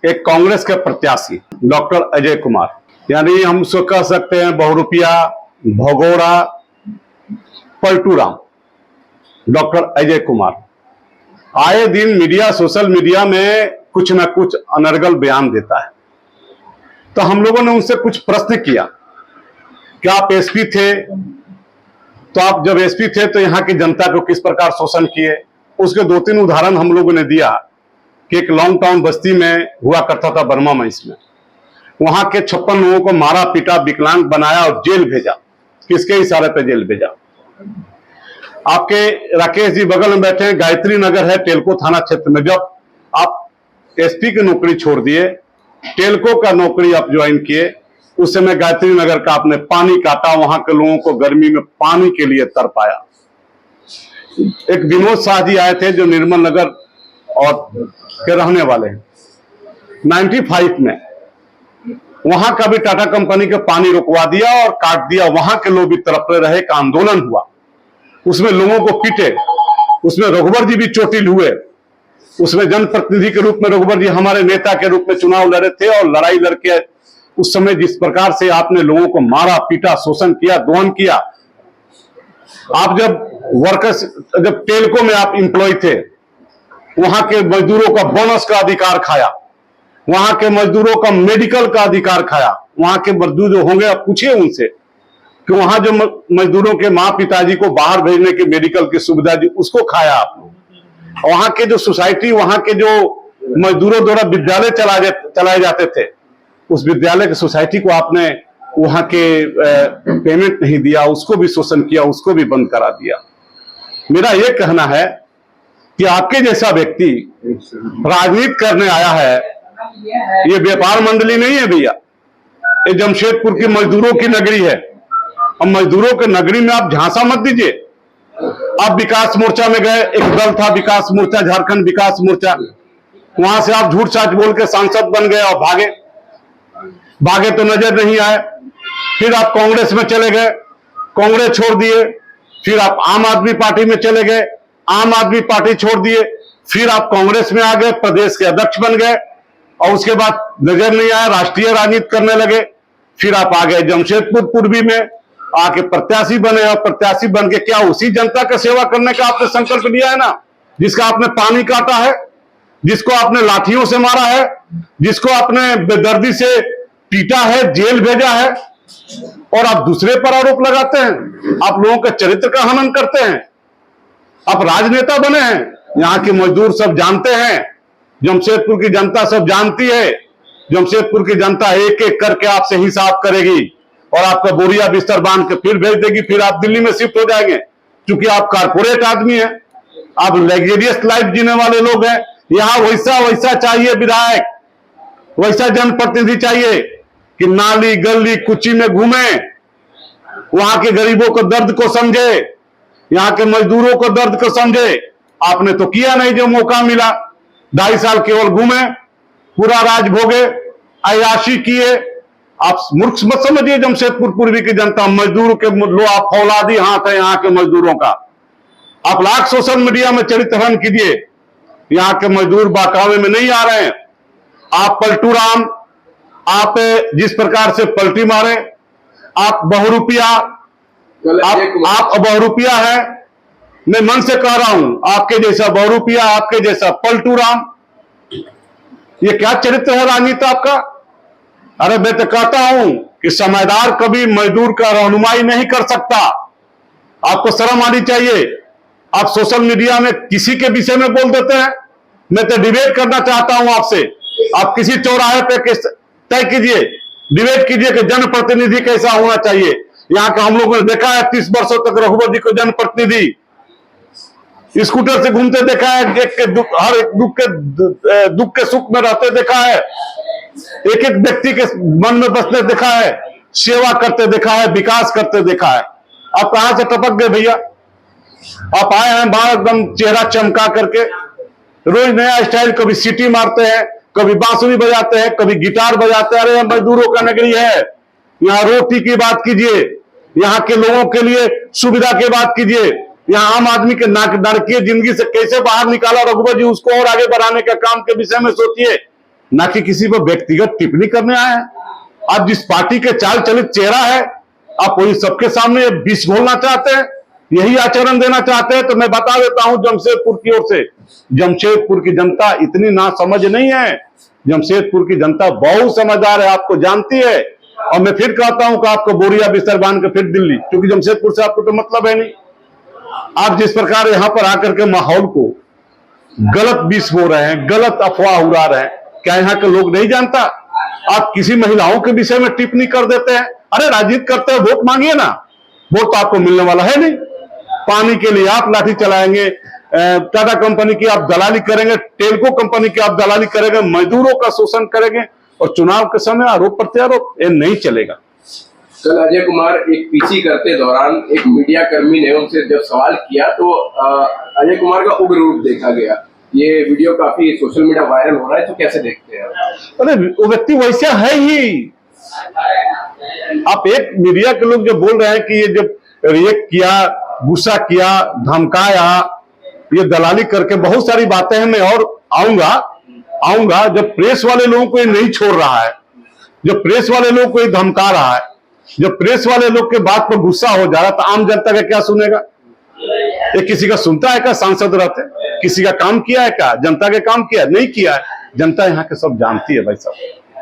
एक कांग्रेस के प्रत्याशी डॉक्टर अजय कुमार, यानी हम उसको कह सकते हैं बहुरूपिया, भगोड़ा, पलटूराम, डॉक्टर अजय कुमार आए दिन मीडिया, सोशल मीडिया में कुछ ना कुछ अनर्गल बयान देता है। तो हम लोगों ने उनसे कुछ प्रश्न किया कि आप एसपी थे, तो आप जब एसपी थे तो यहाँ की जनता को किस प्रकार शोषण किए। उसके 2-3 उदाहरण हम लोगों ने दिया कि एक लॉन्ग टाउन बस्ती में हुआ करता था बर्मा मईस में, वहां के 56 लोगों को मारा पीटा, विकलांग बनाया और जेल भेजा। किसके इशारे पे जेल भेजा? आपके राकेश जी बगल में बैठे हैं, गायत्री नगर है टेलको थाना क्षेत्र में। जब आप एसपी की नौकरी छोड़ दिए, टेलको का नौकरी आप ज्वाइन किए, उस समय गायत्री नगर का आपने पानी काटा, वहां के लोगों को गर्मी में पानी के लिए तरपाया। एक विनोद शाह जी आए थे जो निर्मल नगर और के रहने वाले हैं। 95 में वहां का भी टाटा कंपनी के पानी रुकवा दिया और काट दिया। वहां के लोग भी तड़पते रहे, एक आंदोलन हुआ, उसमें लोगों को पीटे, उसमें रघुवर जी भी चोटिल हुए। उसमें जनप्रतिनिधि के रूप में रघुवर जी हमारे नेता के रूप में चुनाव लड़े थे और लड़ाई लड़के उस समय जिस प्रकार से आपने लोगों को मारा पीटा, शोषण किया, दोहन किया। आप जब टेलको में आप इंप्लॉय थे, वहां के मजदूरों का बोनस का अधिकार खाया, वहां के मजदूरों का मेडिकल का अधिकार खाया। वहां के मजदूर जो होंगे आप पूछिए उनसे कि वहां जो मजदूरों के माँ पिताजी को बाहर भेजने की मेडिकल की सुविधा दी, उसको खाया आप लोग। वहां के जो सोसाइटी, वहां के जो मजदूरों द्वारा विद्यालय चलाए जाते थे, उस विद्यालय की सोसाइटी को आपने वहां के पेमेंट नहीं दिया, उसको भी शोषण किया, उसको भी बंद करा दिया। मेरा यह कहना है कि आपके जैसा व्यक्ति राजनीति करने आया है, ये व्यापार मंडली नहीं है भैया, ये जमशेदपुर की मजदूरों की नगरी है। अब मजदूरों के नगरी में आप झांसा मत दीजिए। आप विकास मोर्चा में गए, एक दल था विकास मोर्चा, झारखंड विकास मोर्चा, वहां से आप झूठ साच बोल के सांसद बन गए और भागे तो नजर नहीं आए। फिर आप कांग्रेस में चले गए, कांग्रेस छोड़ दिए। फिर आप आम आदमी पार्टी में चले गए, आम आदमी पार्टी छोड़ दिए। फिर आप कांग्रेस में आ गए, प्रदेश के अध्यक्ष बन गए और उसके बाद नजर नहीं आया, राष्ट्रीय राजनीति करने लगे। फिर आप आ गए जमशेदपुर पूर्वी में, आके प्रत्याशी बने और प्रत्याशी बन के क्या उसी जनता का सेवा करने का आपने संकल्प लिया है ना, जिसका आपने पानी काटा है, जिसको आपने लाठियों से मारा है, जिसको आपने बेदर्दी से पीटा है, जेल भेजा है, और आप दूसरे पर आरोप लगाते हैं। आप लोगों के चरित्र का हनन करते हैं। आप राजनेता बने हैं, यहां के मजदूर सब जानते हैं, जमशेदपुर की जनता सब जानती है। जमशेदपुर की जनता एक एक करके आपसे हिसाब करेगी और आपका बोरिया बिस्तर बांध के फिर भेज देगी। फिर आप दिल्ली में शिफ्ट हो जाएंगे, क्योंकि आप कारपोरेट आदमी हैं, आप लग्जरियस लाइफ जीने वाले लोग हैं। यहां वैसा चाहिए विधायक, वैसा जनप्रतिनिधि चाहिए कि नाली गली कुची में घूमे, वहां के गरीबों को दर्द को समझे, यहां के मजदूरों को दर्द को समझे। आपने तो किया नहीं, जो मौका मिला 2.5 साल केवल घूमे, पूरा राज भोगे, अय्याशी किए। आप मूर्ख मत समझिए जमशेदपुर पूर्वी की जनता, मजदूर के लो आप फौलादी हाथ है यहाँ के मजदूरों का। आप लाख सोशल मीडिया में चरित्रहरण कीजिए, यहाँ के मजदूर बाकावे में नहीं आ रहे हैं। आप पलटूराम, आप जिस प्रकार से पलटी मारे, आप बहुरूपिया, आप बहुरूपिया है। मैं मन से कह रहा हूं, आपके जैसा बहुरूपिया, आपके जैसा पलटूराम, ये क्या चरित्र है राजनीति आपका? अरे मैं तो कहता हूं कि समझदार कभी मजदूर का रहनुमाई नहीं कर सकता। आपको शर्म आनी चाहिए। आप सोशल मीडिया में किसी के विषय में बोल देते हैं। मैं तो डिबेट करना चाहता हूं आपसे। आप किसी चौराहे पे तय कीजिए, डिबेट कीजिए कि जनप्रतिनिधि कैसा होना चाहिए। यहाँ का हम लोगों ने देखा है 30 वर्षों तक रघुवर जी को जनप्रतिनिधि स्कूटर से घूमते देखा है, हर एक दुख के सुख में रहते देखा है, एक एक व्यक्ति के मन में बसते देखा है, सेवा करते देखा है, विकास करते देखा है। आप कहां से टपक गए भैया? आप आए हैं बाहर एकदम चेहरा चमका करके, रोज नया स्टाइल, कभी सीटी मारते हैं, कभी बांसुरी बजाते हैं, कभी गिटार बजाते हैं। अरे मजदूरों का नगरी है, यहाँ रोटी की बात कीजिए, यहाँ के लोगों के लिए सुविधा की बात कीजिए। यहाँ आम आदमी के नारकीय जिंदगी से कैसे बाहर निकाला रघुवर जी, उसको और आगे बढ़ाने के काम के विषय में सोचिए। ना कि किसी पर व्यक्तिगत टिप्पणी करने आए हैं। आप जिस पार्टी के चाल चलित चेहरा है, आप वही सबके सामने विष घोलना चाहते हैं, यही आचरण देना चाहते हैं। तो मैं बता देता हूं जमशेदपुर की ओर से, जमशेदपुर की जनता इतनी नासमझ नहीं है। जमशेदपुर की जनता बहुत समझदार है, आपको जानती है। और मैं फिर कहता हूं कि आपको बोरिया बिस्तर बांध के फिर दिल्ली, क्योंकि जमशेदपुर से आपको तो मतलब है नहीं। आप जिस प्रकार यहां पर आकर के माहौल को गलत विष बो रहे हैं, गलत अफवाह उड़ा रहे हैं, क्या यहाँ के लोग नहीं जानता? आप किसी महिलाओं के विषय में टिप्पणी कर देते हैं। अरे राजनीति करते हैं, वोट मांगिए ना। वोट तो आपको मिलने वाला है नहीं। पानी के लिए आप लाठी चलाएंगे, टाटा कंपनी की आप दलाली करेंगे, टेल्को कंपनी की आप दलाली करेंगे, मजदूरों का शोषण करेंगे, और चुनाव के समय आरोप प्रत्यारोप, ये नहीं चलेगा। कल अजय कुमार एक पीसी करते दौरान एक मीडिया कर्मी ने उनसे जब सवाल किया तो अजय कुमार का उग्र रूप देखा गया। ये वीडियो काफी सोशल मीडिया वायरल हो रहा है, तो कैसे देखते हैं? अरे वो व्यक्ति वैसा है ही। आप एक मीडिया के लोग जो बोल रहे हैं कि ये जब रिएक्ट किया, गुस्सा किया, धमकाया, ये दलाली करके बहुत सारी बातें हैं। मैं और आऊंगा जब प्रेस वाले लोगों को ये नहीं छोड़ रहा है, जब प्रेस वाले लोग को ये धमका रहा है, जब प्रेस वाले लोग के बात पर गुस्सा हो जा रहा है, तो आम जनता का क्या सुनेगा? ये किसी का सुनता है क्या? सांसद रहते किसी का काम किया है क्या? जनता के काम किया नहीं किया है? जनता यहाँ के सब जानती है भाई साहब।